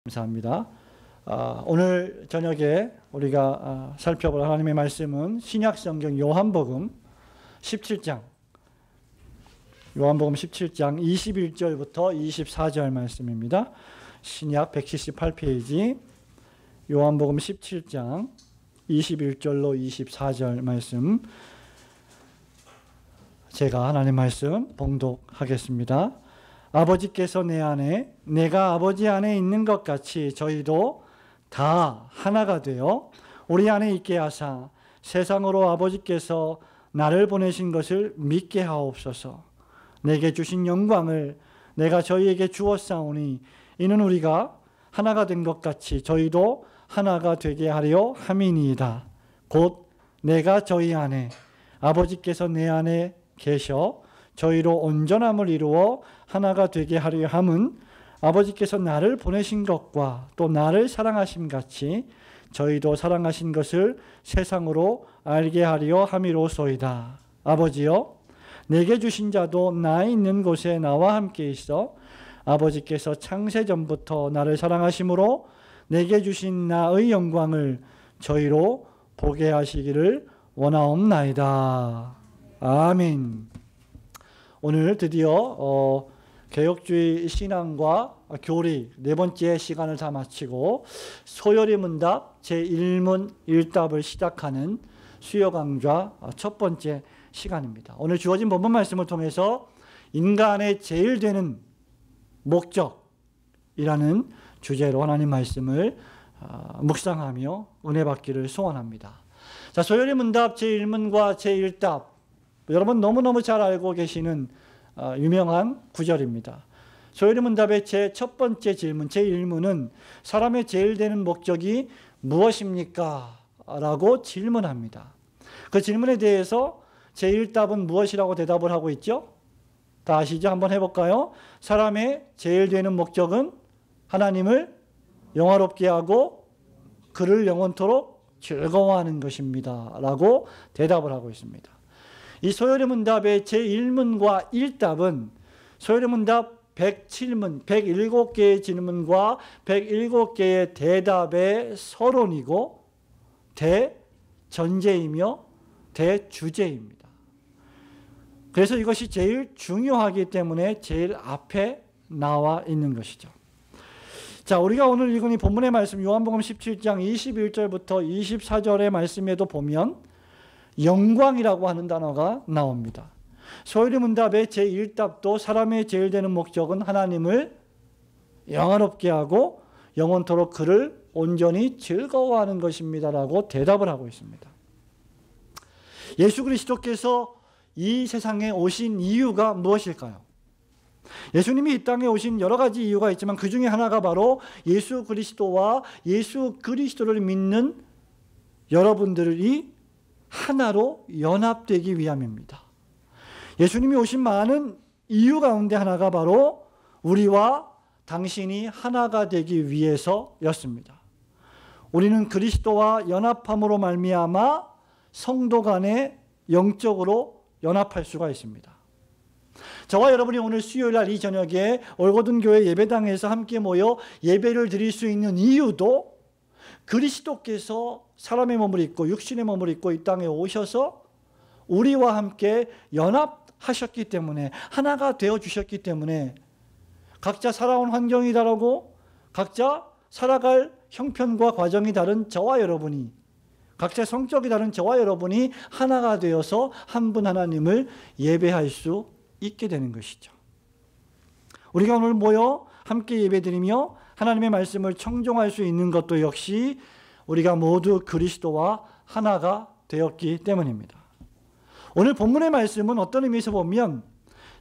감사합니다. 오늘 저녁에 우리가 살펴볼 하나님의 말씀은 신약성경 요한복음 17장 21절부터 24절 말씀입니다. 신약 178페이지 요한복음 17장 21절로 24절 말씀, 제가 하나님의 말씀 봉독하겠습니다. 아버지께서 내 안에, 내가 아버지 안에 있는 것 같이 저희도 다 하나가 되어 우리 안에 있게 하사 세상으로 아버지께서 나를 보내신 것을 믿게 하옵소서. 내게 주신 영광을 내가 저희에게 주었사오니 이는 우리가 하나가 된 것 같이 저희도 하나가 되게 하려 함이니이다. 곧 내가 저희 안에, 아버지께서 내 안에 계셔 저희로 온전함을 이루어 하나가 되게 하려 함은 아버지께서 나를 보내신 것과 또 나를 사랑하심 같이 저희도 사랑하신 것을 세상으로 알게 하려 함이로소이다. 아버지여, 내게 주신 자도 나 있는 곳에 나와 함께 있어 아버지께서 창세전부터 나를 사랑하심으로 내게 주신 나의 영광을 저희로 보게 하시기를 원하옵나이다. 아멘. 오늘 드디어 개혁주의 신앙과 교리 네 번째 시간을 다 마치고 소요리 문답 제1문 1답을 시작하는 수요 강좌 첫 번째 시간입니다. 오늘 주어진 본문 말씀을 통해서 인간의 제일 되는 목적이라는 주제로 하나님 말씀을 묵상하며 은혜 받기를 소원합니다. 자, 소요리 문답 제1문과 제1답, 여러분 너무너무 잘 알고 계시는 유명한 구절입니다. 소요리 문답의 제 첫 번째 질문, 제1문은 사람의 제일 되는 목적이 무엇입니까? 라고 질문합니다. 그 질문에 대해서 제1답은 무엇이라고 대답을 하고 있죠? 다 아시죠? 한번 해볼까요? 사람의 제일 되는 목적은 하나님을 영화롭게 하고 그를 영원토록 즐거워하는 것입니다. 라고 대답을 하고 있습니다. 이 소요리 문답의 제1문과 1답은 소요리 문답 107문, 107개의 질문과 107개의 대답의 서론이고 대전제이며 대주제입니다. 그래서 이것이 제일 중요하기 때문에 제일 앞에 나와 있는 것이죠. 자, 우리가 오늘 읽은 이 본문의 말씀 요한복음 17장 21절부터 24절의 말씀에도 보면 영광이라고 하는 단어가 나옵니다. 소요리 문답의 제1답도 사람의 제일 되는 목적은 하나님을 영화롭게 하고 영원토록 그를 온전히 즐거워하는 것입니다라고 대답을 하고 있습니다. 예수 그리스도께서 이 세상에 오신 이유가 무엇일까요? 예수님이 이 땅에 오신 여러 가지 이유가 있지만 그 중에 하나가 바로 예수 그리스도와 예수 그리스도를 믿는 여러분들이 하나로 연합되기 위함입니다. 예수님이 오신 많은 이유 가운데 하나가 바로 우리와 당신이 하나가 되기 위해서였습니다. 우리는 그리스도와 연합함으로 말미암아 성도 간에 영적으로 연합할 수가 있습니다. 저와 여러분이 오늘 수요일날 이 저녁에 올고든 교회 예배당에서 함께 모여 예배를 드릴 수 있는 이유도 그리스도께서 사람의 몸을 입고 육신의 몸을 입고 이 땅에 오셔서 우리와 함께 연합하셨기 때문에, 하나가 되어주셨기 때문에, 각자 살아온 환경이 다르고 각자 살아갈 형편과 과정이 다른 저와 여러분이, 각자 성격이 다른 저와 여러분이 하나가 되어서 한 분 하나님을 예배할 수 있게 되는 것이죠. 우리가 오늘 모여 함께 예배드리며 하나님의 말씀을 청종할 수 있는 것도 역시 우리가 모두 그리스도와 하나가 되었기 때문입니다. 오늘 본문의 말씀은 어떤 의미에서 보면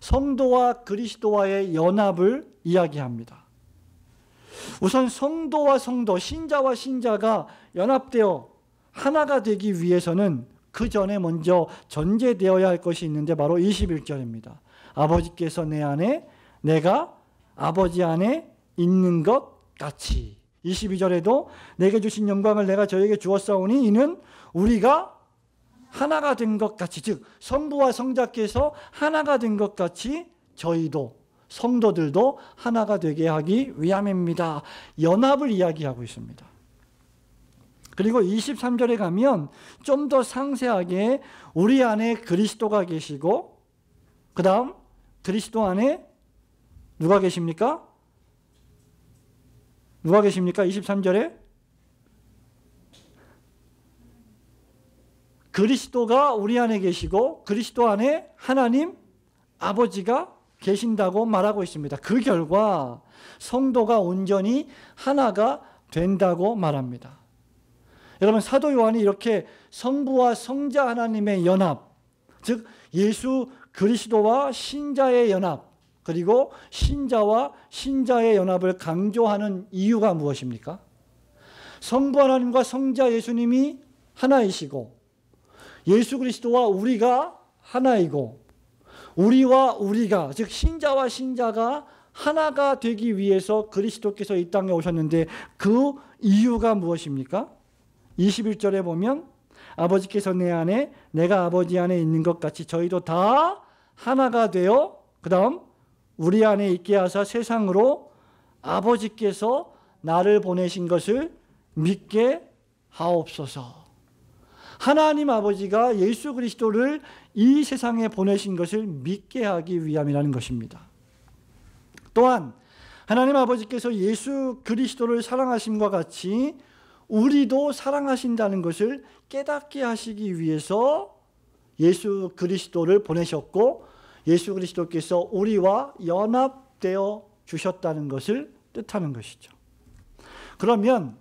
성도와 그리스도와의 연합을 이야기합니다. 우선 성도와 성도, 신자와 신자가 연합되어 하나가 되기 위해서는 그 전에 먼저 전제되어야 할 것이 있는데 바로 21절입니다. 아버지께서 내 안에, 내가 아버지 안에 있는 것 같이. 22절에도 내게 주신 영광을 내가 저에게 주었사오니 이는 우리가 하나가 된 것 같이, 즉 성부와 성자께서 하나가 된 것 같이 저희도 성도들도 하나가 되게 하기 위함입니다. 연합을 이야기하고 있습니다. 그리고 23절에 가면 좀 더 상세하게 우리 안에 그리스도가 계시고 그 다음 그리스도 안에 누가 계십니까? 누가 계십니까? 23절에 그리스도가 우리 안에 계시고 그리스도 안에 하나님 아버지가 계신다고 말하고 있습니다. 그 결과 성도가 온전히 하나가 된다고 말합니다. 여러분 사도 요한이 이렇게 성부와 성자 하나님의 연합, 즉 예수 그리스도와 신자의 연합, 그리고 신자와 신자의 연합을 강조하는 이유가 무엇입니까? 성부 하나님과 성자 예수님이 하나이시고 예수 그리스도와 우리가 하나이고 우리와 우리가, 즉 신자와 신자가 하나가 되기 위해서 그리스도께서 이 땅에 오셨는데 그 이유가 무엇입니까? 21절에 보면 아버지께서 내 안에 내가 아버지 안에 있는 것 같이 저희도 다 하나가 되어 그 다음 우리 안에 있게 하사 세상으로 아버지께서 나를 보내신 것을 믿게 하옵소서. 하나님 아버지가 예수 그리스도를 이 세상에 보내신 것을 믿게 하기 위함이라는 것입니다. 또한 하나님 아버지께서 예수 그리스도를 사랑하심과 같이 우리도 사랑하신다는 것을 깨닫게 하시기 위해서 예수 그리스도를 보내셨고 예수 그리스도께서 우리와 연합되어 주셨다는 것을 뜻하는 것이죠. 그러면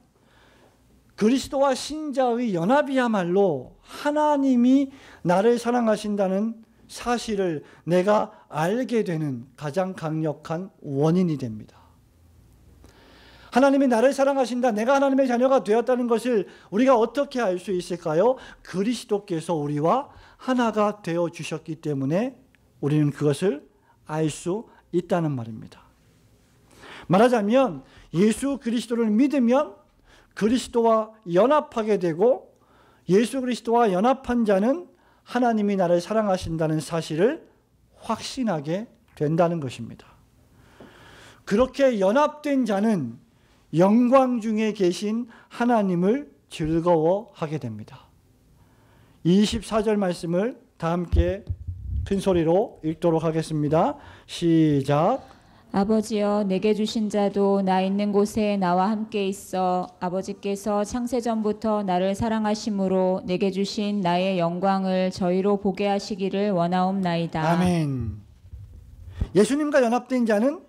그리스도와 신자의 연합이야말로 하나님이 나를 사랑하신다는 사실을 내가 알게 되는 가장 강력한 원인이 됩니다. 하나님이 나를 사랑하신다, 내가 하나님의 자녀가 되었다는 것을 우리가 어떻게 알 수 있을까요? 그리스도께서 우리와 하나가 되어 주셨기 때문에 우리는 그것을 알 수 있다는 말입니다. 말하자면 예수 그리스도를 믿으면 그리스도와 연합하게 되고 예수 그리스도와 연합한 자는 하나님이 나를 사랑하신다는 사실을 확신하게 된다는 것입니다. 그렇게 연합된 자는 영광 중에 계신 하나님을 즐거워하게 됩니다. 24절 말씀을 다 함께 큰 소리로 읽도록 하겠습니다. 시작. 아버지여 내게 주신 자도 나 있는 곳에 나와 함께 있어 아버지께서 창세전부터 나를 사랑하심으로 내게 주신 나의 영광을 저희로 보게 하시기를 원하옵나이다. 아멘. 예수님과 연합된 자는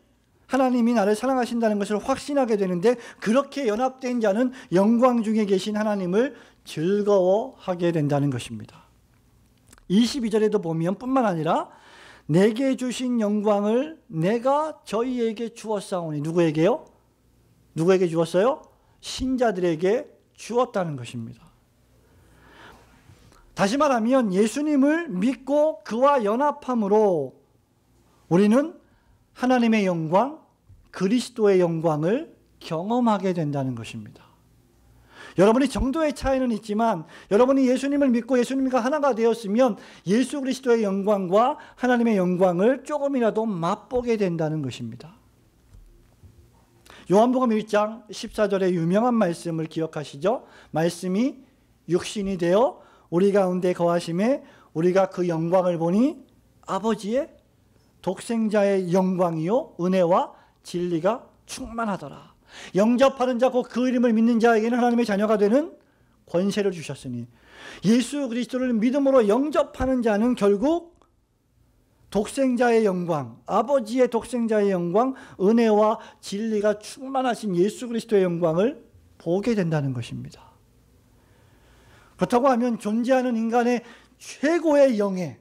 하나님이 나를 사랑하신다는 것을 확신하게 되는데 그렇게 연합된 자는 영광 중에 계신 하나님을 즐거워하게 된다는 것입니다. 22절에도 보면 뿐만 아니라 내게 주신 영광을 내가 저희에게 주었사오니 누구에게요? 누구에게 주었어요? 신자들에게 주었다는 것입니다. 다시 말하면 예수님을 믿고 그와 연합함으로 우리는 하나님의 영광, 그리스도의 영광을 경험하게 된다는 것입니다. 여러분이 정도의 차이는 있지만 여러분이 예수님을 믿고 예수님과 하나가 되었으면 예수 그리스도의 영광과 하나님의 영광을 조금이라도 맛보게 된다는 것입니다. 요한복음 1장 14절의 유명한 말씀을 기억하시죠? 말씀이 육신이 되어 우리 가운데 거하심에 우리가 그 영광을 보니 아버지의 독생자의 영광이요 은혜와 진리가 충만하더라. 영접하는 자 곧 그 이름을 믿는 자에게는 하나님의 자녀가 되는 권세를 주셨으니 예수 그리스도를 믿음으로 영접하는 자는 결국 독생자의 영광, 아버지의 독생자의 영광, 은혜와 진리가 충만하신 예수 그리스도의 영광을 보게 된다는 것입니다. 그렇다고 하면 존재하는 인간의 최고의 영예,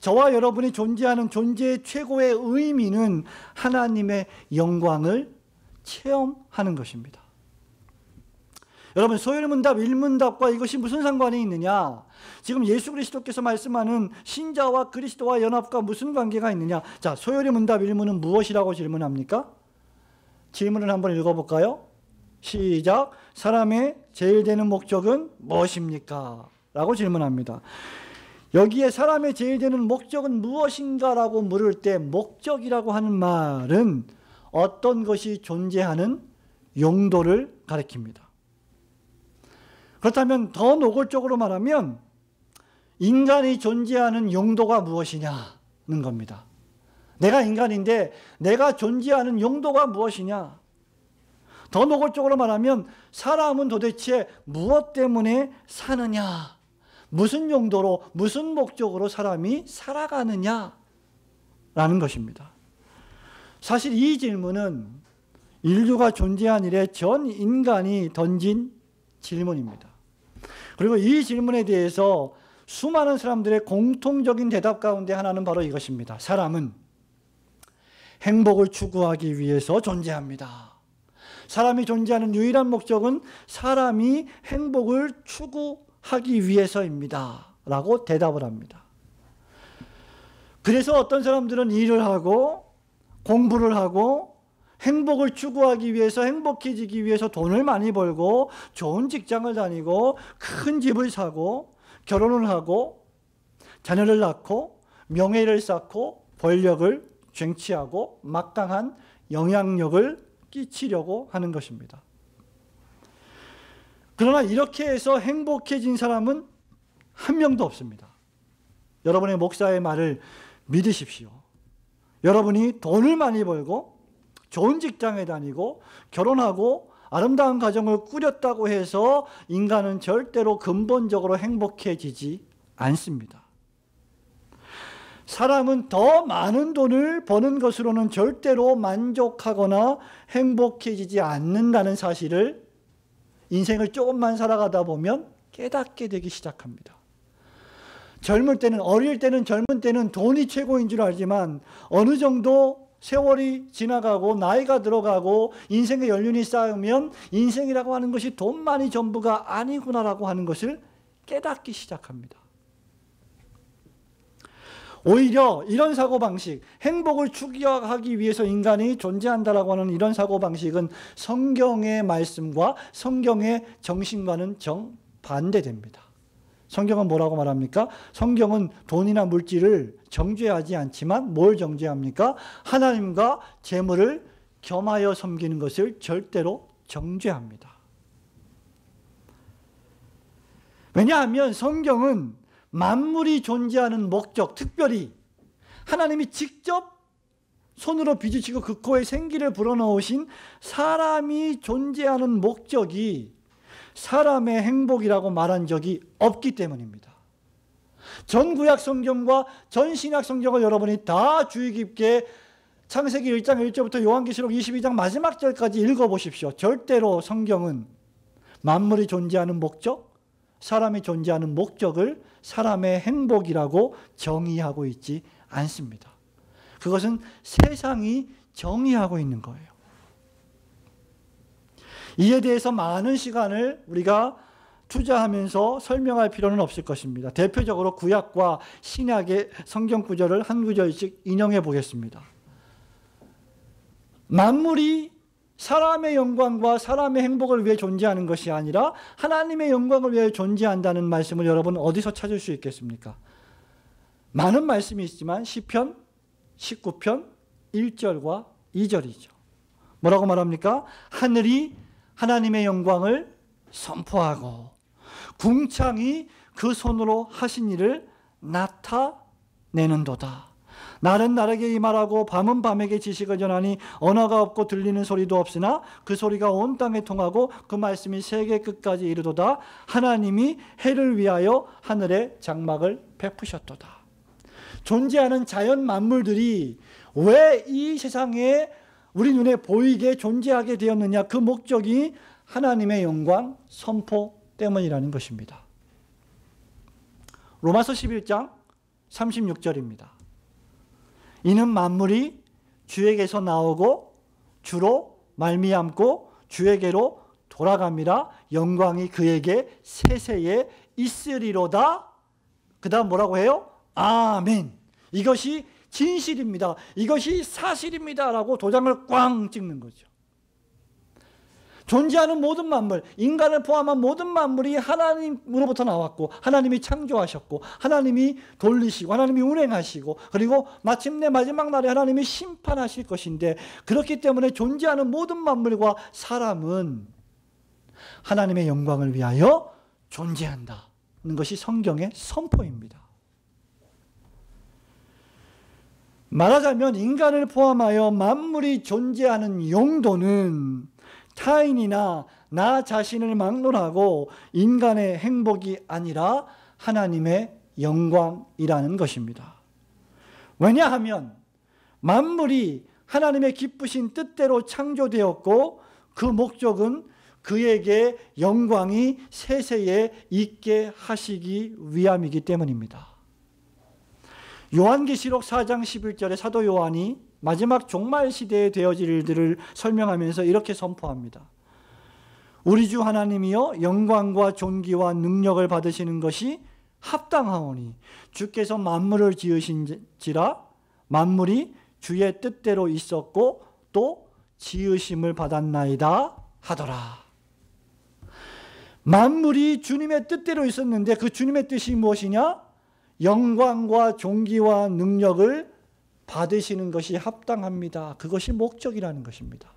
저와 여러분이 존재하는 존재의 최고의 의미는 하나님의 영광을 체험하는 것입니다. 여러분 소열문답, 일문답과 이것이 무슨 상관이 있느냐? 지금 예수 그리스도께서 말씀하는 신자와 그리스도와 연합과 무슨 관계가 있느냐? 자, 소열의 문답 일문은 무엇이라고 질문합니까? 질문을 한번 읽어볼까요? 시작. 사람의 제일 되는 목적은 무엇입니까? 라고 질문합니다. 여기에 사람의 제일 되는 목적은 무엇인가라고 물을 때 목적이라고 하는 말은 어떤 것이 존재하는 용도를 가리킵니다. 그렇다면 더 노골적으로 말하면 인간이 존재하는 용도가 무엇이냐는 겁니다. 내가 인간인데 내가 존재하는 용도가 무엇이냐? 더 노골적으로 말하면 사람은 도대체 무엇 때문에 사느냐? 무슨 용도로, 무슨 목적으로 사람이 살아가느냐라는 것입니다. 사실 이 질문은 인류가 존재한 이래 전 인간이 던진 질문입니다. 그리고 이 질문에 대해서 수많은 사람들의 공통적인 대답 가운데 하나는 바로 이것입니다. 사람은 행복을 추구하기 위해서 존재합니다. 사람이 존재하는 유일한 목적은 사람이 행복을 추구하기 위해서입니다. 라고 대답을 합니다. 그래서 어떤 사람들은 일을 하고 공부를 하고 행복을 추구하기 위해서, 행복해지기 위해서 돈을 많이 벌고 좋은 직장을 다니고 큰 집을 사고 결혼을 하고 자녀를 낳고 명예를 쌓고 권력을 쟁취하고 막강한 영향력을 끼치려고 하는 것입니다. 그러나 이렇게 해서 행복해진 사람은 한 명도 없습니다. 여러분의 목사의 말을 믿으십시오. 여러분이 돈을 많이 벌고 좋은 직장에 다니고 결혼하고 아름다운 가정을 꾸렸다고 해서 인간은 절대로 근본적으로 행복해지지 않습니다. 사람은 더 많은 돈을 버는 것으로는 절대로 만족하거나 행복해지지 않는다는 사실을 인생을 조금만 살아가다 보면 깨닫게 되기 시작합니다. 젊을 때는, 어릴 때는, 젊은 때는 돈이 최고인 줄 알지만 어느 정도 세월이 지나가고 나이가 들어가고 인생의 연륜이 쌓이면 인생이라고 하는 것이 돈만이 전부가 아니구나라고 하는 것을 깨닫기 시작합니다. 오히려 이런 사고방식, 행복을 추구하기 위해서 인간이 존재한다라고 하는 이런 사고방식은 성경의 말씀과 성경의 정신과는 정반대됩니다. 성경은 뭐라고 말합니까? 성경은 돈이나 물질을 정죄하지 않지만 뭘 정죄합니까? 하나님과 재물을 겸하여 섬기는 것을 절대로 정죄합니다. 왜냐하면 성경은 만물이 존재하는 목적, 특별히 하나님이 직접 손으로 빚으시고 그 코에 생기를 불어넣으신 사람이 존재하는 목적이 사람의 행복이라고 말한 적이 없기 때문입니다. 전 구약 성경과 전 신약 성경을 여러분이 다 주의 깊게 창세기 1장 1절부터 요한계시록 22장 마지막 절까지 읽어보십시오. 절대로 성경은 만물이 존재하는 목적, 사람이 존재하는 목적을 사람의 행복이라고 정의하고 있지 않습니다. 그것은 세상이 정의하고 있는 거예요. 이에 대해서 많은 시간을 우리가 투자하면서 설명할 필요는 없을 것입니다. 대표적으로 구약과 신약의 성경 구절을 한 구절씩 인용해 보겠습니다. 만물이 사람의 영광과 사람의 행복을 위해 존재하는 것이 아니라 하나님의 영광을 위해 존재한다는 말씀을 여러분 어디서 찾을 수 있겠습니까? 많은 말씀이 있지만 시편 19편 1절과 2절이죠. 뭐라고 말합니까? 하늘이 하나님의 영광을 선포하고 궁창이 그 손으로 하신 일을 나타내는도다. 날은 날에게 임하라고 밤은 밤에게 지식을 전하니 언어가 없고 들리는 소리도 없으나 그 소리가 온 땅에 통하고 그 말씀이 세계 끝까지 이르도다. 하나님이 해를 위하여 하늘에 장막을 베푸셨도다. 존재하는 자연 만물들이 왜 이 세상에 우리 눈에 보이게 존재하게 되었느냐? 그 목적이 하나님의 영광 선포 때문이라는 것입니다. 로마서 11장 36절입니다. 이는 만물이 주에게서 나오고 주로 말미암고 주에게로 돌아갑니다. 영광이 그에게 세세에 있으리로다. 그 다음 뭐라고 해요? 아멘. 이것이 진실입니다. 이것이 사실입니다. 라고 도장을 꽝 찍는 거죠. 존재하는 모든 만물, 인간을 포함한 모든 만물이 하나님으로부터 나왔고 하나님이 창조하셨고 하나님이 돌리시고 하나님이 운행하시고 그리고 마침내 마지막 날에 하나님이 심판하실 것인데, 그렇기 때문에 존재하는 모든 만물과 사람은 하나님의 영광을 위하여 존재한다는 것이 성경의 선포입니다. 말하자면 인간을 포함하여 만물이 존재하는 용도는 타인이나 나 자신을 막론하고 인간의 행복이 아니라 하나님의 영광이라는 것입니다. 왜냐하면 만물이 하나님의 기쁘신 뜻대로 창조되었고 그 목적은 그에게 영광이 세세에 있게 하시기 위함이기 때문입니다. 요한계시록 4장 11절에 사도 요한이 마지막 종말 시대에 되어질 일들을 설명하면서 이렇게 선포합니다. 우리 주 하나님이여 영광과 존귀와 능력을 받으시는 것이 합당하오니 주께서 만물을 지으신지라 만물이 주의 뜻대로 있었고 또 지으심을 받았나이다 하더라. 만물이 주님의 뜻대로 있었는데 그 주님의 뜻이 무엇이냐? 영광과 존귀와 능력을 받으시는 것이 합당합니다. 그것이 목적이라는 것입니다.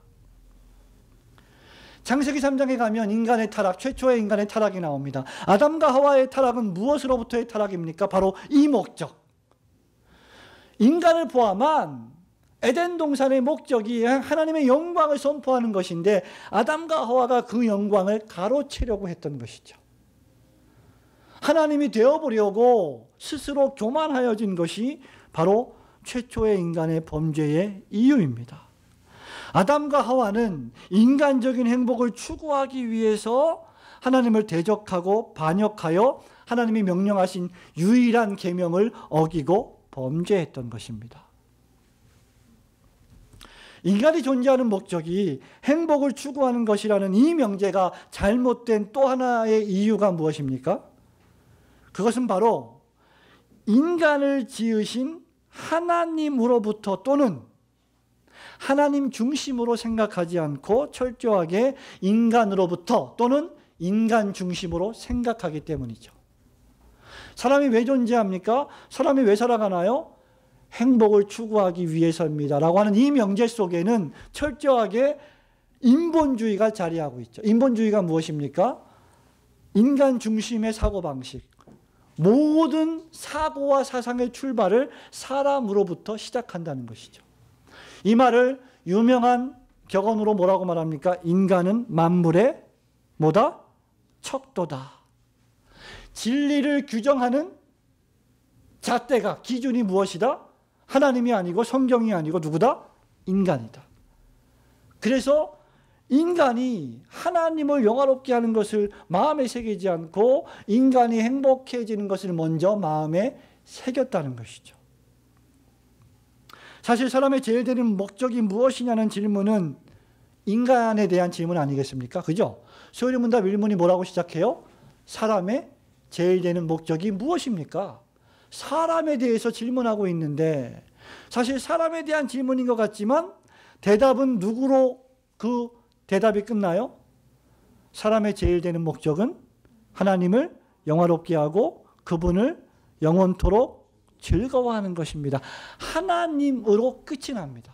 창세기 3장에 가면 인간의 타락, 최초의 인간의 타락이 나옵니다. 아담과 하와의 타락은 무엇으로부터의 타락입니까? 바로 이 목적. 인간을 포함한 에덴 동산의 목적이 하나님의 영광을 선포하는 것인데 아담과 하와가 그 영광을 가로채려고 했던 것이죠. 하나님이 되어보려고 스스로 교만하여진 것이 바로 최초의 인간의 범죄의 이유입니다. 아담과 하와는 인간적인 행복을 추구하기 위해서 하나님을 대적하고 반역하여 하나님이 명령하신 유일한 계명을 어기고 범죄했던 것입니다. 인간이 존재하는 목적이 행복을 추구하는 것이라는 이 명제가 잘못된 또 하나의 이유가 무엇입니까? 그것은 바로 인간을 지으신 하나님으로부터 또는 하나님 중심으로 생각하지 않고 철저하게 인간으로부터 또는 인간 중심으로 생각하기 때문이죠. 사람이 왜 존재합니까? 사람이 왜 살아가나요? 행복을 추구하기 위해서입니다 라고 하는 이 명제 속에는 철저하게 인본주의가 자리하고 있죠. 인본주의가 무엇입니까? 인간 중심의 사고방식, 모든 사고와 사상의 출발을 사람으로부터 시작한다는 것이죠. 이 말을 유명한 격언으로 뭐라고 말합니까? 인간은 만물의 뭐다? 척도다. 진리를 규정하는 잣대가, 기준이 무엇이다? 하나님이 아니고 성경이 아니고 누구다? 인간이다. 그래서 인간이 하나님을 영화롭게 하는 것을 마음에 새기지 않고 인간이 행복해지는 것을 먼저 마음에 새겼다는 것이죠. 사실 사람의 제일 되는 목적이 무엇이냐는 질문은 인간에 대한 질문 아니겠습니까? 그죠? 소요리문답 1문이 뭐라고 시작해요? 사람의 제일 되는 목적이 무엇입니까? 사람에 대해서 질문하고 있는데 사실 사람에 대한 질문인 것 같지만 대답은 누구로 그 대답이 끝나요? 사람의 제일 되는 목적은 하나님을 영화롭게 하고 그분을 영원토록 즐거워하는 것입니다. 하나님으로 끝이 납니다.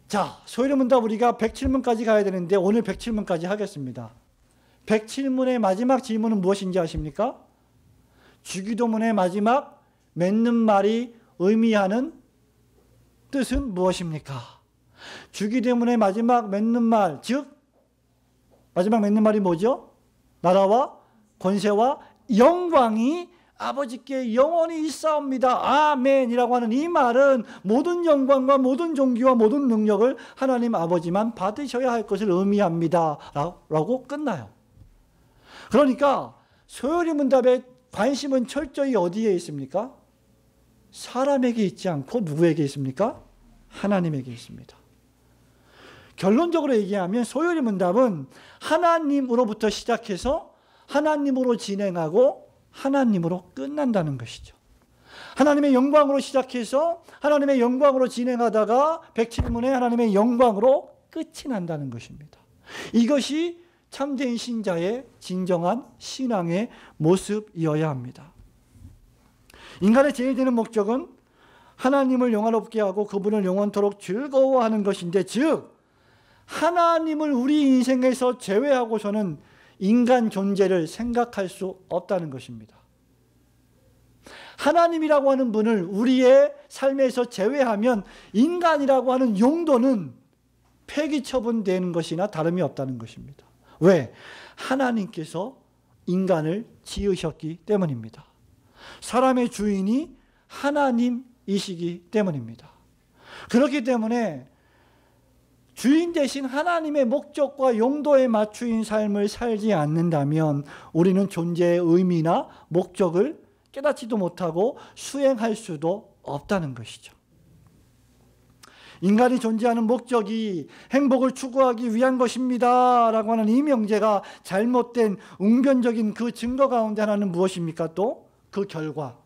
자, 소요리문답 우리가 107문까지 가야 되는데 오늘 107문까지 하겠습니다. 107문의 마지막 질문은 무엇인지 아십니까? 주기도문의 마지막 맺는 말이 의미하는 뜻은 무엇입니까? 주기도문의 마지막 맺는 말, 즉 마지막 맺는 말이 뭐죠? 나라와 권세와 영광이 아버지께 영원히 있사옵니다. 아멘이라고 하는 이 말은 모든 영광과 모든 존귀와 모든 능력을 하나님 아버지만 받으셔야 할 것을 의미합니다 라고 끝나요. 그러니까 소요리문답의 관심은 철저히 어디에 있습니까? 사람에게 있지 않고 누구에게 있습니까? 하나님에게 있습니다. 결론적으로 얘기하면 소요리문답은 하나님으로부터 시작해서 하나님으로 진행하고 하나님으로 끝난다는 것이죠. 하나님의 영광으로 시작해서 하나님의 영광으로 진행하다가 107문에 하나님의 영광으로 끝이 난다는 것입니다. 이것이 참된 신자의 진정한 신앙의 모습이어야 합니다. 인간의 제일 되는 목적은 하나님을 영화롭게 하고 그분을 영원토록 즐거워하는 것인데, 즉 하나님을 우리 인생에서 제외하고서는 인간 존재를 생각할 수 없다는 것입니다. 하나님이라고 하는 분을 우리의 삶에서 제외하면 인간이라고 하는 용도는 폐기 처분되는 것이나 다름이 없다는 것입니다. 왜? 하나님께서 인간을 지으셨기 때문입니다. 사람의 주인이 하나님이시기 때문입니다. 그렇기 때문에 주인 대신 하나님의 목적과 용도에 맞추인 삶을 살지 않는다면 우리는 존재의 의미나 목적을 깨닫지도 못하고 수행할 수도 없다는 것이죠. 인간이 존재하는 목적이 행복을 추구하기 위한 것입니다 라고 하는 이 명제가 잘못된 웅변적인 그 증거 가운데 하나는 무엇입니까? 또 그 결과,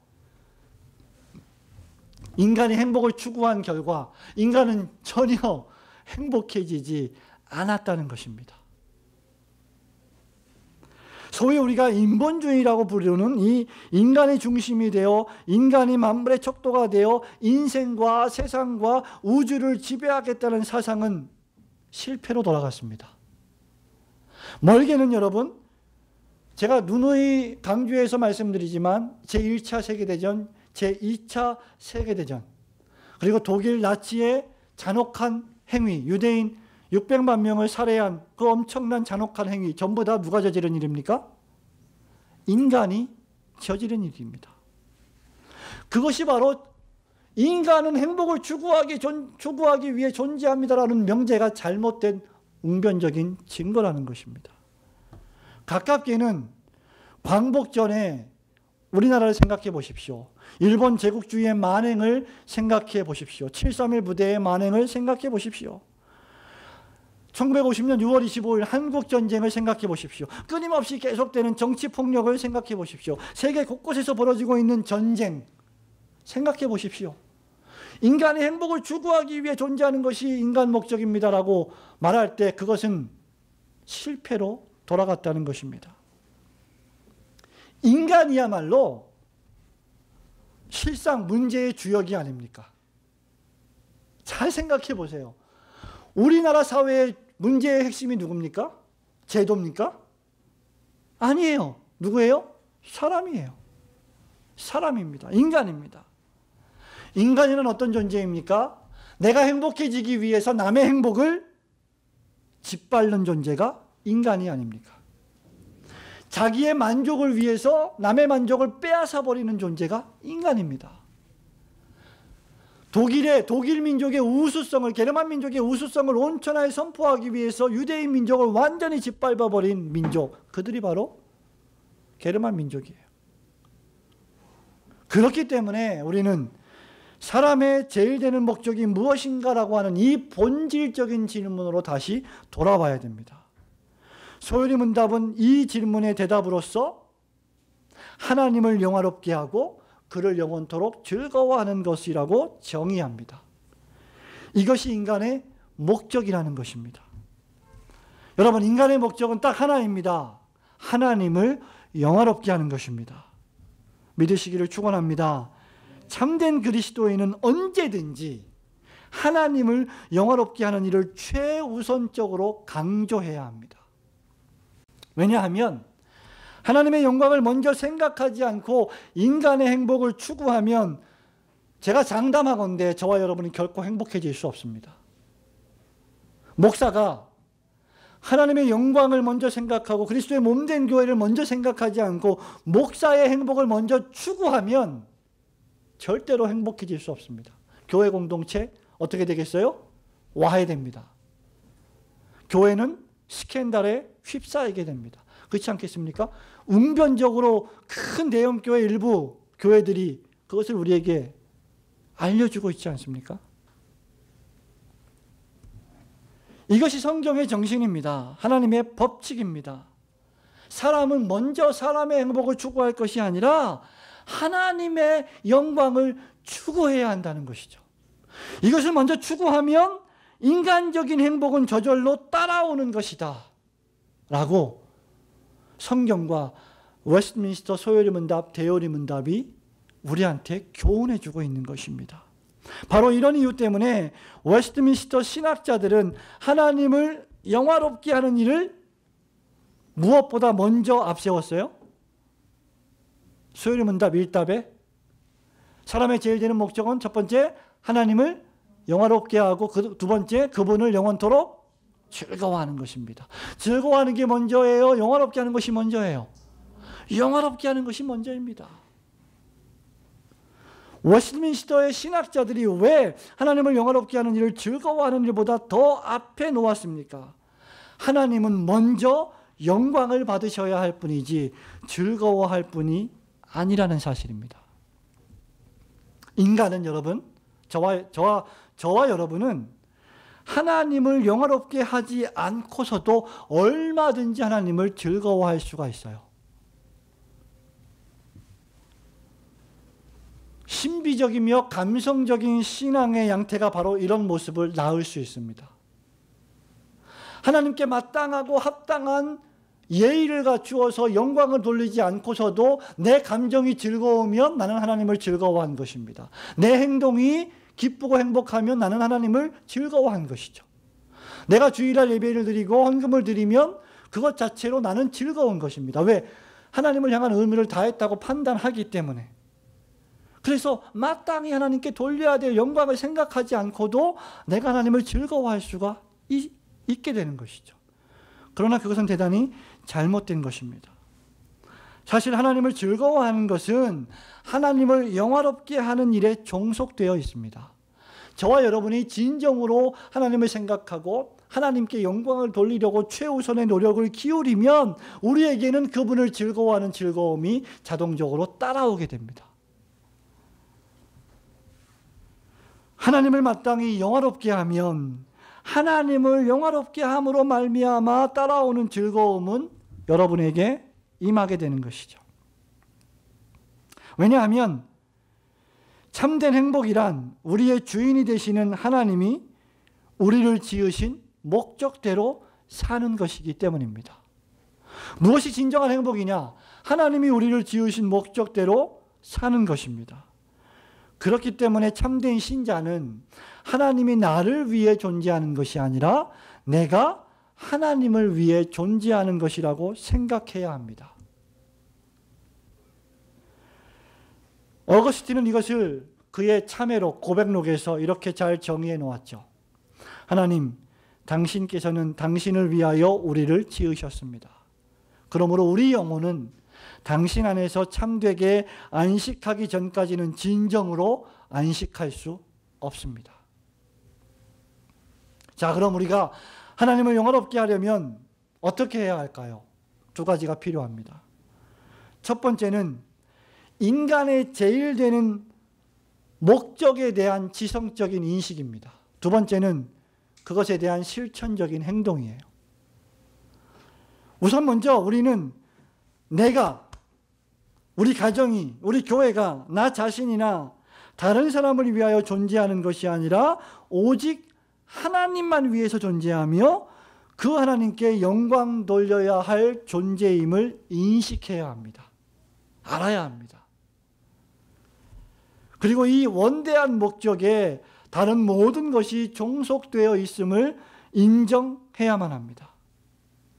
인간이 행복을 추구한 결과 인간은 전혀 행복해지지 않았다는 것입니다. 소위 우리가 인본주의라고 부르는 이 인간의 중심이 되어 인간이 만물의 척도가 되어 인생과 세상과 우주를 지배하겠다는 사상은 실패로 돌아갔습니다. 멀게는 여러분, 제가 누누이 강조해서 말씀드리지만 제1차 세계대전, 제2차 세계대전, 그리고 독일 나치의 잔혹한 행위, 유대인 600만 명을 살해한 그 엄청난 잔혹한 행위, 전부 다 누가 저지른 일입니까? 인간이 저지른 일입니다. 그것이 바로 인간은 행복을 추구하기 위해 존재합니다라는 명제가 잘못된 웅변적인 증거라는 것입니다. 가깝게는 광복 전에 우리나라를 생각해 보십시오. 일본 제국주의의 만행을 생각해 보십시오. 7.3.1 부대의 만행을 생각해 보십시오. 1950년 6월 25일 한국전쟁을 생각해 보십시오. 끊임없이 계속되는 정치폭력을 생각해 보십시오. 세계 곳곳에서 벌어지고 있는 전쟁 생각해 보십시오. 인간의 행복을 추구하기 위해 존재하는 것이 인간 목적입니다라고 말할 때 그것은 실패로 돌아갔다는 것입니다. 인간이야말로 실상 문제의 주역이 아닙니까? 잘 생각해 보세요. 우리나라 사회의 문제의 핵심이 누굽니까? 제도입니까? 아니에요. 누구예요? 사람이에요. 사람입니다. 인간입니다. 인간이란 어떤 존재입니까? 내가 행복해지기 위해서 남의 행복을 짓밟는 존재가 인간이 아닙니까? 자기의 만족을 위해서 남의 만족을 빼앗아 버리는 존재가 인간입니다. 독일 민족의 우수성을, 게르만 민족의 우수성을 온천하에 선포하기 위해서 유대인 민족을 완전히 짓밟아 버린 민족, 그들이 바로 게르만 민족이에요. 그렇기 때문에 우리는 사람의 제일 되는 목적이 무엇인가라고 하는 이 본질적인 질문으로 다시 돌아봐야 됩니다. 소요리 문답은 이 질문의 대답으로서 하나님을 영화롭게 하고 그를 영원토록 즐거워하는 것이라고 정의합니다. 이것이 인간의 목적이라는 것입니다. 여러분, 인간의 목적은 딱 하나입니다. 하나님을 영화롭게 하는 것입니다. 믿으시기를 축원합니다. 참된 그리스도인은 언제든지 하나님을 영화롭게 하는 일을 최우선적으로 강조해야 합니다. 왜냐하면 하나님의 영광을 먼저 생각하지 않고 인간의 행복을 추구하면 제가 장담하건대 저와 여러분은 결코 행복해질 수 없습니다. 목사가 하나님의 영광을 먼저 생각하고 그리스도의 몸된 교회를 먼저 생각하지 않고 목사의 행복을 먼저 추구하면 절대로 행복해질 수 없습니다. 교회 공동체 어떻게 되겠어요? 와해됩니다. 교회는 스캔들에 휩싸이게 됩니다. 그렇지 않겠습니까? 웅변적으로 큰 대형교회 일부 교회들이 그것을 우리에게 알려주고 있지 않습니까? 이것이 성경의 정신입니다. 하나님의 법칙입니다. 사람은 먼저 사람의 행복을 추구할 것이 아니라 하나님의 영광을 추구해야 한다는 것이죠. 이것을 먼저 추구하면 인간적인 행복은 저절로 따라오는 것이다 라고 성경과 웨스트민스터 소요리 문답, 대요리 문답이 우리한테 교훈해 주고 있는 것입니다. 바로 이런 이유 때문에 웨스트민스터 신학자들은 하나님을 영화롭게 하는 일을 무엇보다 먼저 앞세웠어요? 소요리 문답 1답에 사람의 제일 되는 목적은 첫 번째 하나님을 영화롭게 하고 두 번째 그분을 영원토록 즐거워하는 것입니다. 즐거워하는 게 먼저예요? 영화롭게 하는 것이 먼저예요? 영화롭게 하는 것이 먼저입니다. 웨스트민스터의 신학자들이 왜 하나님을 영화롭게 하는 일을 즐거워하는 일보다 더 앞에 놓았습니까? 하나님은 먼저 영광을 받으셔야 할 뿐이지 즐거워할 뿐이 아니라는 사실입니다. 인간은 여러분, 저와 여러분은 하나님을 영화롭게 하지 않고서도 얼마든지 하나님을 즐거워할 수가 있어요. 신비적이며 감성적인 신앙의 양태가 바로 이런 모습을 낳을 수 있습니다. 하나님께 마땅하고 합당한 예의를 갖추어서 영광을 돌리지 않고서도 내 감정이 즐거우면 나는 하나님을 즐거워한 것입니다. 내 행동이 기쁘고 행복하면 나는 하나님을 즐거워한 것이죠. 내가 주일날 예배를 드리고 헌금을 드리면 그것 자체로 나는 즐거운 것입니다. 왜? 하나님을 향한 의무를 다했다고 판단하기 때문에. 그래서 마땅히 하나님께 돌려야 될 영광을 생각하지 않고도 내가 하나님을 즐거워할 수가 있게 되는 것이죠. 그러나 그것은 대단히 잘못된 것입니다. 사실 하나님을 즐거워하는 것은 하나님을 영화롭게 하는 일에 종속되어 있습니다. 저와 여러분이 진정으로 하나님을 생각하고 하나님께 영광을 돌리려고 최우선의 노력을 기울이면 우리에게는 그분을 즐거워하는 즐거움이 자동적으로 따라오게 됩니다. 하나님을 마땅히 영화롭게 하면 하나님을 영화롭게 함으로 말미암아 따라오는 즐거움은 여러분에게 임하게 되는 것이죠. 왜냐하면 참된 행복이란 우리의 주인이 되시는 하나님이 우리를 지으신 목적대로 사는 것이기 때문입니다. 무엇이 진정한 행복이냐? 하나님이 우리를 지으신 목적대로 사는 것입니다. 그렇기 때문에 참된 신자는 하나님이 나를 위해 존재하는 것이 아니라 내가 하나님을 위해 존재하는 것이라고 생각해야 합니다. 어거스틴은 이것을 그의 참회록 고백록에서 이렇게 잘 정의해 놓았죠. 하나님, 당신께서는 당신을 위하여 우리를 지으셨습니다. 그러므로 우리 영혼은 당신 안에서 참되게 안식하기 전까지는 진정으로 안식할 수 없습니다. 자, 그럼 우리가 하나님을 영화롭게 하려면 어떻게 해야 할까요? 두 가지가 필요합니다. 첫 번째는 인간의 제일 되는 목적에 대한 지성적인 인식입니다. 두 번째는 그것에 대한 실천적인 행동이에요. 우선 먼저 우리는 내가, 우리 가정이, 우리 교회가 나 자신이나 다른 사람을 위하여 존재하는 것이 아니라 오직 하나님만 위해서 존재하며 그 하나님께 영광 돌려야 할 존재임을 인식해야 합니다. 알아야 합니다. 그리고 이 원대한 목적에 다른 모든 것이 종속되어 있음을 인정해야만 합니다.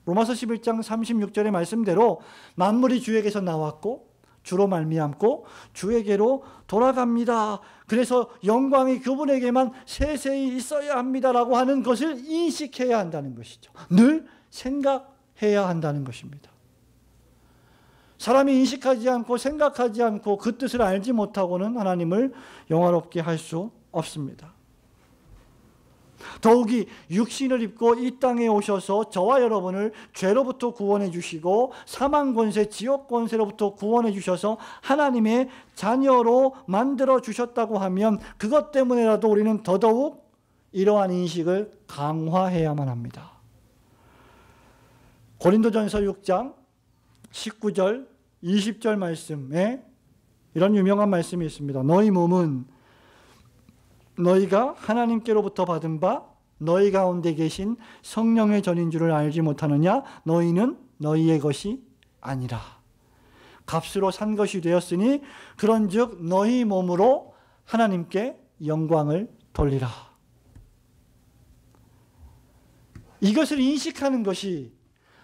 로마서 11장 36절의 말씀대로 만물이 주에게서 나왔고 주로 말미암고 주에게로 돌아갑니다. 그래서 영광이 그분에게만 세세히 있어야 합니다라고 하는 것을 인식해야 한다는 것이죠. 늘 생각해야 한다는 것입니다. 사람이 인식하지 않고 생각하지 않고 그 뜻을 알지 못하고는 하나님을 영화롭게 할 수 없습니다. 더욱이 육신을 입고 이 땅에 오셔서 저와 여러분을 죄로부터 구원해 주시고 사망 권세, 지옥 권세로부터 구원해 주셔서 하나님의 자녀로 만들어 주셨다고 하면 그것 때문에라도 우리는 더더욱 이러한 인식을 강화해야만 합니다. 고린도전서 6장 19절, 20절 말씀에 이런 유명한 말씀이 있습니다. 너희 몸은 너희가 하나님께로부터 받은 바 너희 가운데 계신 성령의 전인 줄을 알지 못하느냐? 너희는 너희의 것이 아니라 값으로 산 것이 되었으니 그런즉 너희 몸으로 하나님께 영광을 돌리라. 이것을 인식하는 것이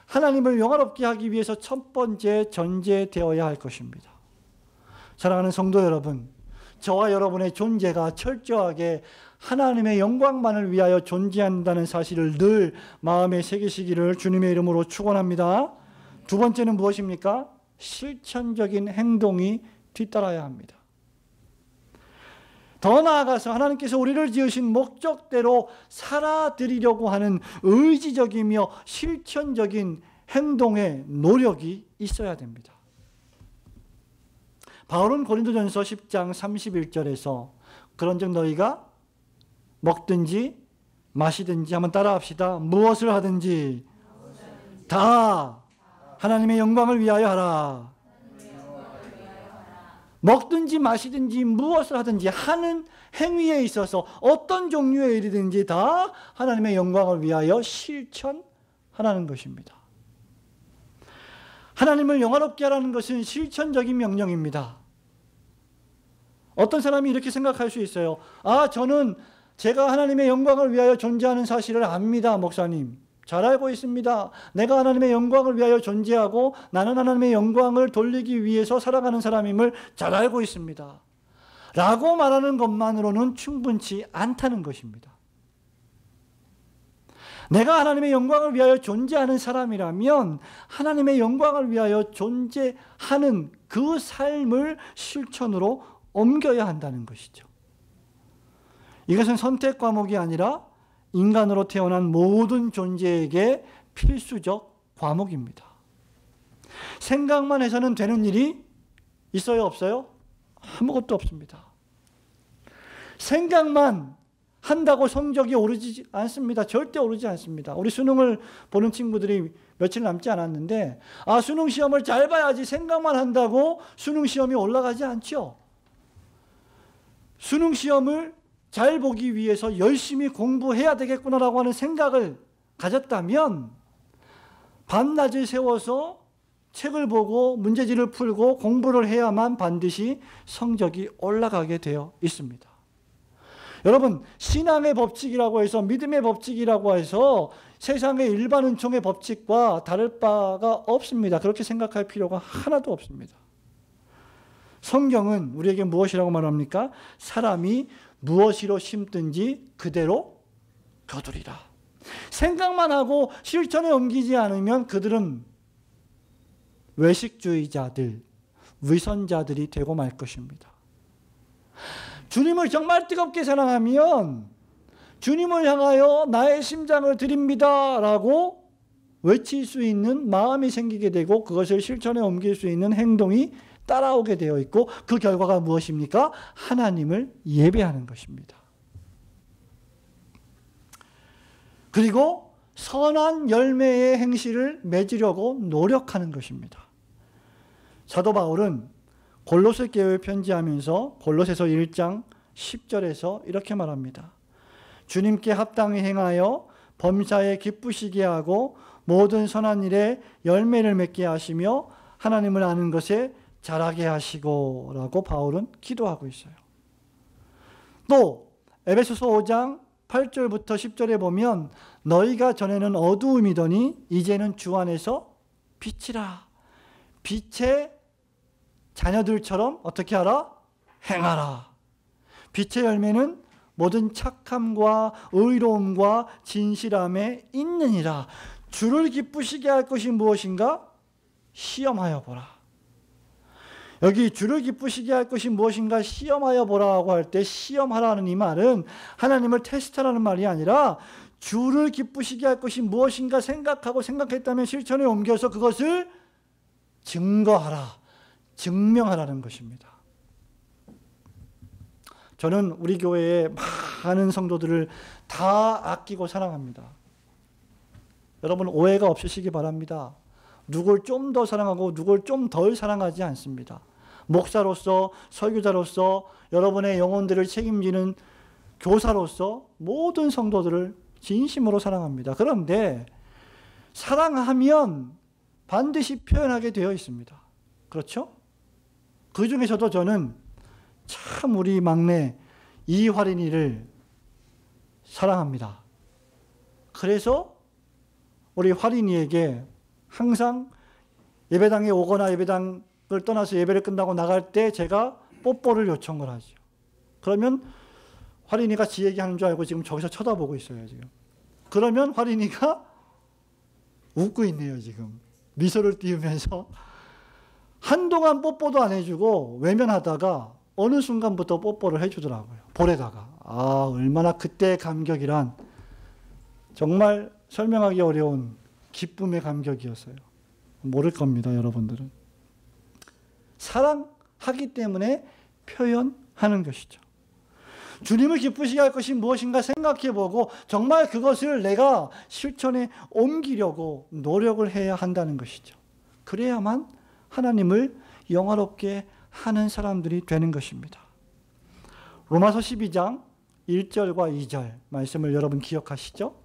하나님을 영화롭게 하기 위해서 첫 번째 전제되어야 할 것입니다. 사랑하는 성도 여러분, 저와 여러분의 존재가 철저하게 하나님의 영광만을 위하여 존재한다는 사실을 늘 마음에 새기시기를 주님의 이름으로 축원합니다. 두 번째는 무엇입니까? 실천적인 행동이 뒤따라야 합니다. 더 나아가서 하나님께서 우리를 지으신 목적대로 살아드리려고 하는 의지적이며 실천적인 행동의 노력이 있어야 됩니다. 바울은 고린도전서 10장 31절에서 그런즉 너희가 먹든지 마시든지 한번 따라합시다. 무엇을 하든지 다 하나님의 영광을 위하여 하라. 먹든지 마시든지 무엇을 하든지 하는 행위에 있어서 어떤 종류의 일이든지 다 하나님의 영광을 위하여 실천하라는 것입니다. 하나님을 영화롭게 하라는 것은 실천적인 명령입니다. 어떤 사람이 이렇게 생각할 수 있어요. 저는 제가 하나님의 영광을 위하여 존재하는 사실을 압니다, 목사님. 잘 알고 있습니다. 내가 하나님의 영광을 위하여 존재하고 나는 하나님의 영광을 돌리기 위해서 살아가는 사람임을 잘 알고 있습니다. 라고 말하는 것만으로는 충분치 않다는 것입니다. 내가 하나님의 영광을 위하여 존재하는 사람이라면 하나님의 영광을 위하여 존재하는 그 삶을 실천으로 옮겨야 한다는 것이죠. 이것은 선택 과목이 아니라 인간으로 태어난 모든 존재에게 필수적 과목입니다. 생각만 해서는 되는 일이 있어요, 없어요? 아무것도 없습니다. 생각만 한다고 성적이 오르지 않습니다. 절대 오르지 않습니다. 우리 수능을 보는 친구들이 며칠 남지 않았는데 수능 시험을 잘 봐야지 생각만 한다고 수능 시험이 올라가지 않죠. 수능 시험을 잘 보기 위해서 열심히 공부해야 되겠구나라고 하는 생각을 가졌다면 밤낮을 세워서 책을 보고 문제지를 풀고 공부를 해야만 반드시 성적이 올라가게 되어 있습니다. 여러분, 신앙의 법칙이라고 해서 믿음의 법칙이라고 해서 세상의 일반 은총의 법칙과 다를 바가 없습니다. 그렇게 생각할 필요가 하나도 없습니다. 성경은 우리에게 무엇이라고 말합니까? 사람이 무엇이로 심든지 그대로 거두리라. 생각만 하고 실천에 옮기지 않으면 그들은 외식주의자들, 위선자들이 되고 말 것입니다. 주님을 정말 뜨겁게 사랑하면 주님을 향하여 나의 심장을 드립니다 라고 외칠 수 있는 마음이 생기게 되고 그것을 실천에 옮길 수 있는 행동이 따라오게 되어 있고 그 결과가 무엇입니까? 하나님을 예배하는 것입니다. 그리고 선한 열매의 행실을 맺으려고 노력하는 것입니다. 사도 바울은 골로새 교회에 편지하면서 골로새서 1장 10절에서 이렇게 말합니다. 주님께 합당히 행하여 범사에 기쁘시게 하고 모든 선한 일에 열매를 맺게 하시며 하나님을 아는 것에 자라게 하시고 라고 바울은 기도하고 있어요. 또 에베소서 5장 8절부터 10절에 보면 너희가 전에는 어두움이더니 이제는 주 안에서 빛이라. 빛의 자녀들처럼 어떻게 하라? 행하라. 빛의 열매는 모든 착함과 의로움과 진실함에 있느니라. 주를 기쁘시게 할 것이 무엇인가? 시험하여 보라. 여기 주를 기쁘시게 할 것이 무엇인가 시험하여 보라고 할 때 시험하라는 이 말은 하나님을 테스트하라는 말이 아니라 주를 기쁘시게 할 것이 무엇인가 생각하고 생각했다면 실천에 옮겨서 그것을 증거하라, 증명하라는 것입니다. 저는 우리 교회의 많은 성도들을 다 아끼고 사랑합니다. 여러분 오해가 없으시기 바랍니다. 누굴 좀 더 사랑하고 누굴 좀 덜 사랑하지 않습니다. 목사로서, 설교자로서, 여러분의 영혼들을 책임지는 교사로서 모든 성도들을 진심으로 사랑합니다. 그런데 사랑하면 반드시 표현하게 되어 있습니다. 그렇죠? 그 중에서도 저는 참 우리 막내 이화린이를 사랑합니다. 그래서 우리 화린이에게 항상 예배당에 오거나 예배당을 떠나서 예배를 끝나고 나갈 때 제가 뽀뽀를 요청을 하죠. 그러면 화린이가 지 얘기하는 줄 알고 지금 저기서 쳐다보고 있어요, 지금. 그러면 화린이가 웃고 있네요, 지금. 미소를 띄우면서. 한동안 뽀뽀도 안 해주고 외면하다가 어느 순간부터 뽀뽀를 해주더라고요. 볼에다가. 아, 얼마나 그때의 감격이란 정말 설명하기 어려운 기쁨의 감격이었어요. 모를 겁니다, 여러분들은. 사랑하기 때문에 표현하는 것이죠. 주님을 기쁘시게 할 것이 무엇인가 생각해보고 정말 그것을 내가 실천에 옮기려고 노력을 해야 한다는 것이죠. 그래야만 하나님을 영화롭게 하는 사람들이 되는 것입니다. 로마서 12장 1절과 2절 말씀을 여러분 기억하시죠?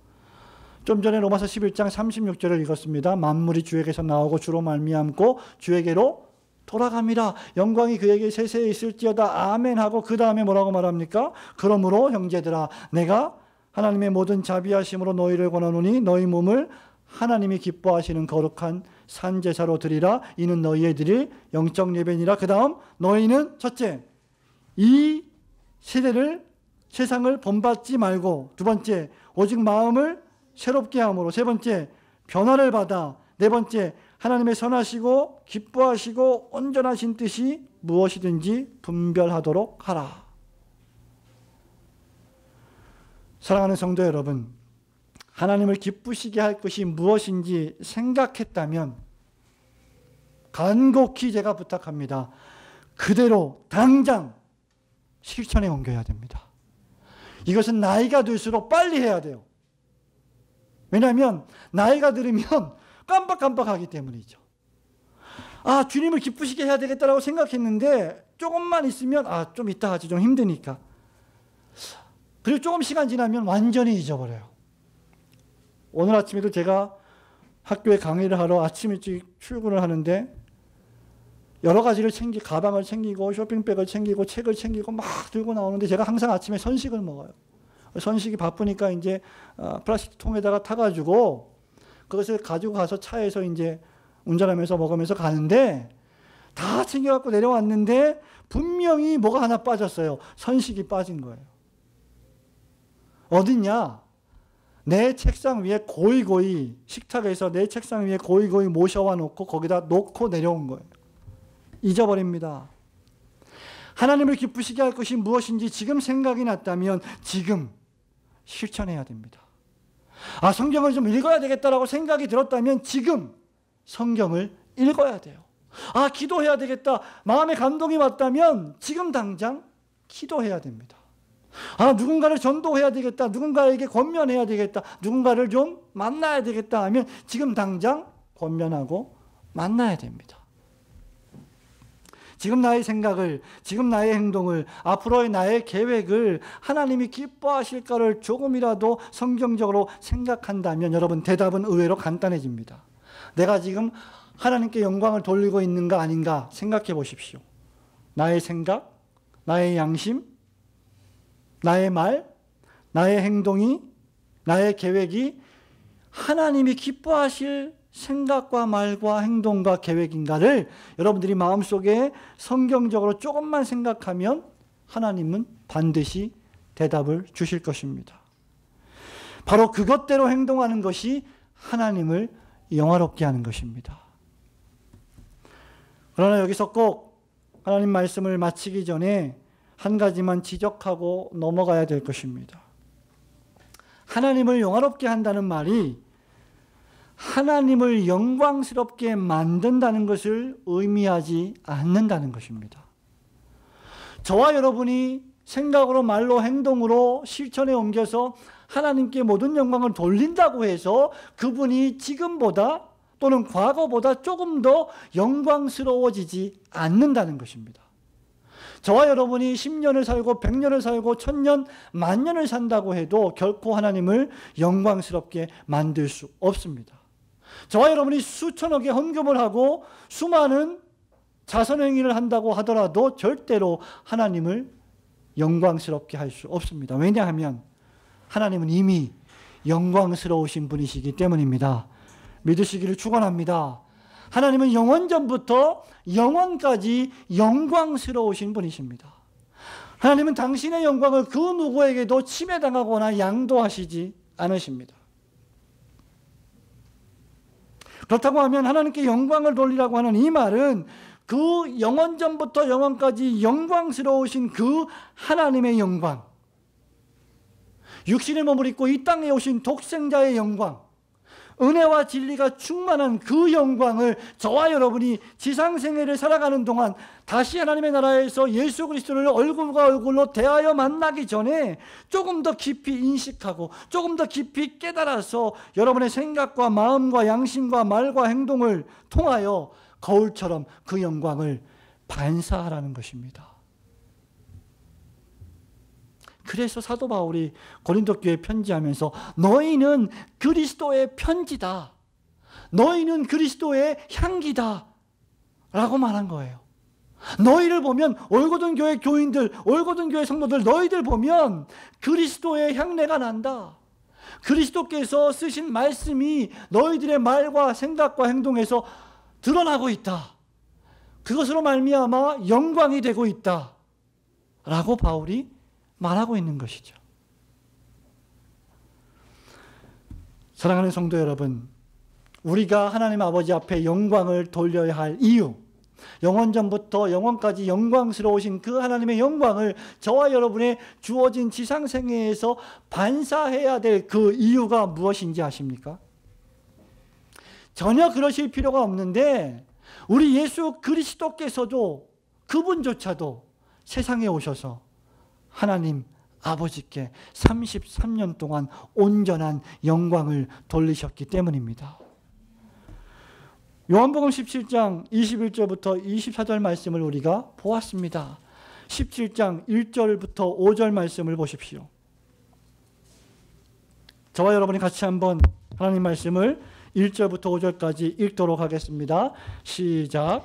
좀 전에 로마서 11장 36절을 읽었습니다. 만물이 주에게서 나오고 주로 말미암고 주에게로 돌아갑니다. 영광이 그에게 세세에 있을지어다. 아멘 하고 그 다음에 뭐라고 말합니까? 그러므로 형제들아 내가 하나님의 모든 자비하심으로 너희를 권하노니 너희 몸을 하나님이 기뻐하시는 거룩한 산제사로 드리라. 이는 너희의 드릴 영적 예배니라. 그 다음 너희는 첫째 이 세상을 본받지 말고, 두 번째 오직 마음을 새롭게 함으로, 세 번째 변화를 받아, 네 번째 하나님의 선하시고 기뻐하시고 온전하신 뜻이 무엇이든지 분별하도록 하라. 사랑하는 성도 여러분, 하나님을 기쁘시게 할 것이 무엇인지 생각했다면 간곡히 제가 부탁합니다. 그대로 당장 실천에 옮겨야 됩니다. 이것은 나이가 들수록 빨리 해야 돼요. 왜냐하면 나이가 들으면 깜빡깜빡하기 때문이죠. 아, 주님을 기쁘시게 해야 되겠다라고 생각했는데 조금만 있으면 좀 이따 하지, 좀 힘드니까. 그리고 조금 시간 지나면 완전히 잊어버려요. 오늘 아침에도 제가 학교에 강의를 하러 아침 일찍 출근을 하는데 여러 가지를 가방을 챙기고 쇼핑백을 챙기고 책을 챙기고 막 들고 나오는데 제가 항상 아침에 선식을 먹어요. 선식이 바쁘니까 이제 플라스틱 통에다가 타가지고 그것을 가지고 가서 차에서 이제 운전하면서 먹으면서 가는데 다 챙겨갖고 내려왔는데 분명히 뭐가 하나 빠졌어요. 선식이 빠진 거예요. 어딨냐? 내 책상 위에 고이고이, 식탁에서 내 책상 위에 고이고이 모셔와 놓고 거기다 놓고 내려온 거예요. 잊어버립니다. 하나님을 기쁘시게 할 것이 무엇인지 지금 생각이 났다면 지금 실천해야 됩니다. 성경을 좀 읽어야 되겠다라고 생각이 들었다면 지금 성경을 읽어야 돼요. 기도해야 되겠다. 마음에 감동이 왔다면 지금 당장 기도해야 됩니다. 누군가를 전도해야 되겠다. 누군가에게 권면해야 되겠다. 누군가를 좀 만나야 되겠다 하면 지금 당장 권면하고 만나야 됩니다. 지금 나의 생각을, 지금 나의 행동을, 앞으로의 나의 계획을 하나님이 기뻐하실까를 조금이라도 성경적으로 생각한다면 여러분 대답은 의외로 간단해집니다. 내가 지금 하나님께 영광을 돌리고 있는가 아닌가 생각해 보십시오. 나의 생각, 나의 양심, 나의 말, 나의 행동이, 나의 계획이 하나님이 기뻐하실 생각과 말과 행동과 계획인가를 여러분들이 마음속에 성경적으로 조금만 생각하면 하나님은 반드시 대답을 주실 것입니다. 바로 그것대로 행동하는 것이 하나님을 영화롭게 하는 것입니다. 그러나 여기서 꼭 하나님 말씀을 마치기 전에 한 가지만 지적하고 넘어가야 될 것입니다. 하나님을 영화롭게 한다는 말이 하나님을 영광스럽게 만든다는 것을 의미하지 않는다는 것입니다. 저와 여러분이 생각으로, 말로, 행동으로 실천에 옮겨서 하나님께 모든 영광을 돌린다고 해서 그분이 지금보다 또는 과거보다 조금 더 영광스러워지지 않는다는 것입니다. 저와 여러분이 10년을 살고 100년을 살고 1000년, 만년을 산다고 해도 결코 하나님을 영광스럽게 만들 수 없습니다. 저와 여러분이 수천억의 헌금을 하고 수많은 자선행위를 한다고 하더라도 절대로 하나님을 영광스럽게 할 수 없습니다. 왜냐하면 하나님은 이미 영광스러우신 분이시기 때문입니다. 믿으시기를 축원합니다. 하나님은 영원전부터 영원까지 영광스러우신 분이십니다. 하나님은 당신의 영광을 그 누구에게도 침해당하거나 양도하시지 않으십니다. 그렇다고 하면 하나님께 영광을 돌리라고 하는 이 말은 그 영원전부터 영원까지 영광스러우신 그 하나님의 영광, 육신의 몸을 입고 이 땅에 오신 독생자의 영광, 은혜와 진리가 충만한 그 영광을 저와 여러분이 지상생애를 살아가는 동안 다시 하나님의 나라에서 예수 그리스도를 얼굴과 얼굴로 대하여 만나기 전에 조금 더 깊이 인식하고 조금 더 깊이 깨달아서 여러분의 생각과 마음과 양심과 말과 행동을 통하여 거울처럼 그 영광을 반사하라는 것입니다. 그래서 사도 바울이 고린도 교회에 편지하면서 너희는 그리스도의 편지다, 너희는 그리스도의 향기다 라고 말한 거예요. 너희를 보면, 올고든 교회 교인들, 올고든 교회 성도들, 너희들 보면 그리스도의 향내가 난다. 그리스도께서 쓰신 말씀이 너희들의 말과 생각과 행동에서 드러나고 있다. 그것으로 말미암아 영광이 되고 있다 라고 바울이 말하고 있는 것이죠. 사랑하는 성도 여러분, 우리가 하나님 아버지 앞에 영광을 돌려야 할 이유, 영원전부터 영원까지 영광스러우신 그 하나님의 영광을 저와 여러분의 주어진 지상생애에서 반사해야 될 그 이유가 무엇인지 아십니까? 전혀 그러실 필요가 없는데 우리 예수 그리스도께서도, 그분조차도 세상에 오셔서 하나님 아버지께 33년 동안 온전한 영광을 돌리셨기 때문입니다. 요한복음 17장 21절부터 24절 말씀을 우리가 보았습니다. 17장 1절부터 5절 말씀을 보십시오. 저와 여러분이 같이 한번 하나님 말씀을 1절부터 5절까지 읽도록 하겠습니다. 시작.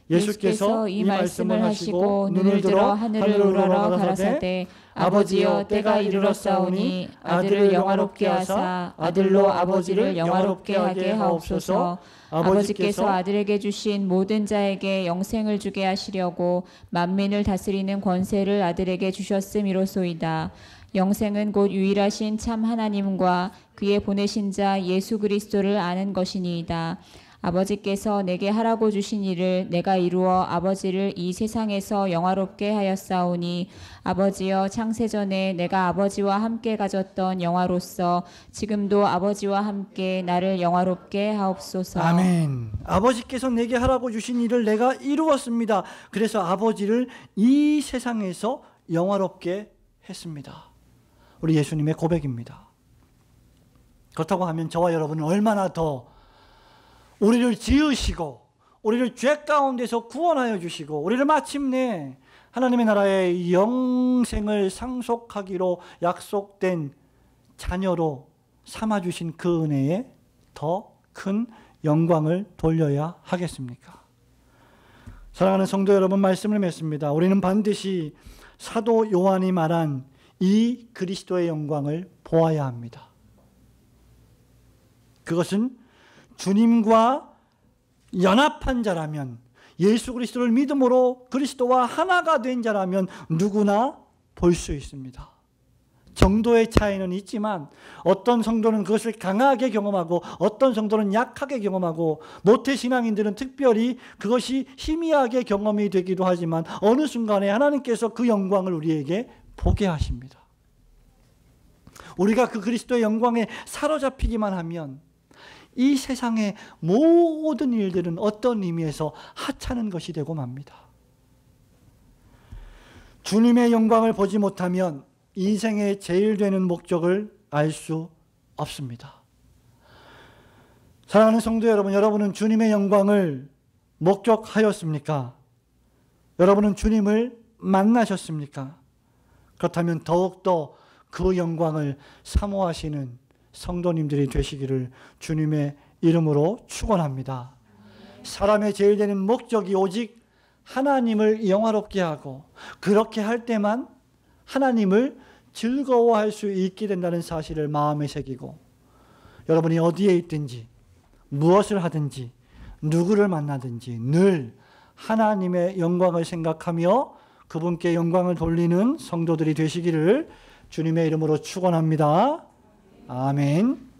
예수께서 이 말씀을 하시고 눈을 들어 하늘을 우러러 가라사대 아버지여 때가 이르렀사오니 아들을 영화롭게 하사 아들로 아버지를 영화롭게 하게 하옵소서. 아버지께서 아들에게 주신 모든 자에게 영생을 주게 하시려고 만민을 다스리는 권세를 아들에게 주셨음이로소이다. 영생은 곧 유일하신 참 하나님과 그의 보내신 자 예수 그리스도를 아는 것이니이다. 아버지께서 내게 하라고 주신 일을 내가 이루어 아버지를 이 세상에서 영화롭게 하였사오니 아버지여 창세전에 내가 아버지와 함께 가졌던 영화로서 지금도 아버지와 함께 나를 영화롭게 하옵소서. 아멘. 아버지께서 내게 하라고 주신 일을 내가 이루었습니다. 그래서 아버지를 이 세상에서 영화롭게 했습니다. 우리 예수님의 고백입니다. 그렇다고 하면 저와 여러분은 얼마나 더 우리를 지으시고 우리를 죄 가운데서 구원하여 주시고 우리를 마침내 하나님의 나라의 영생을 상속하기로 약속된 자녀로 삼아주신 그 은혜에 더 큰 영광을 돌려야 하겠습니까? 사랑하는 성도 여러분, 말씀을 맺습니다. 우리는 반드시 사도 요한이 말한 이 그리스도의 영광을 보아야 합니다. 그것은 주님과 연합한 자라면, 예수 그리스도를 믿음으로 그리스도와 하나가 된 자라면 누구나 볼 수 있습니다. 정도의 차이는 있지만 어떤 성도는 그것을 강하게 경험하고 어떤 성도는 약하게 경험하고 모태신앙인들은 특별히 그것이 희미하게 경험이 되기도 하지만 어느 순간에 하나님께서 그 영광을 우리에게 보게 하십니다. 우리가 그 그리스도의 영광에 사로잡히기만 하면 이 세상의 모든 일들은 어떤 의미에서 하찮은 것이 되고 맙니다. 주님의 영광을 보지 못하면 인생의 제일 되는 목적을 알 수 없습니다. 사랑하는 성도 여러분, 여러분은 주님의 영광을 목격하였습니까? 여러분은 주님을 만나셨습니까? 그렇다면 더욱더 그 영광을 사모하시는 성도님들이 되시기를 주님의 이름으로 축원합니다. 사람의 제일 되는 목적이 오직 하나님을 영화롭게 하고 그렇게 할 때만 하나님을 즐거워할 수 있게 된다는 사실을 마음에 새기고 여러분이 어디에 있든지 무엇을 하든지 누구를 만나든지 늘 하나님의 영광을 생각하며 그분께 영광을 돌리는 성도들이 되시기를 주님의 이름으로 축원합니다. 아멘.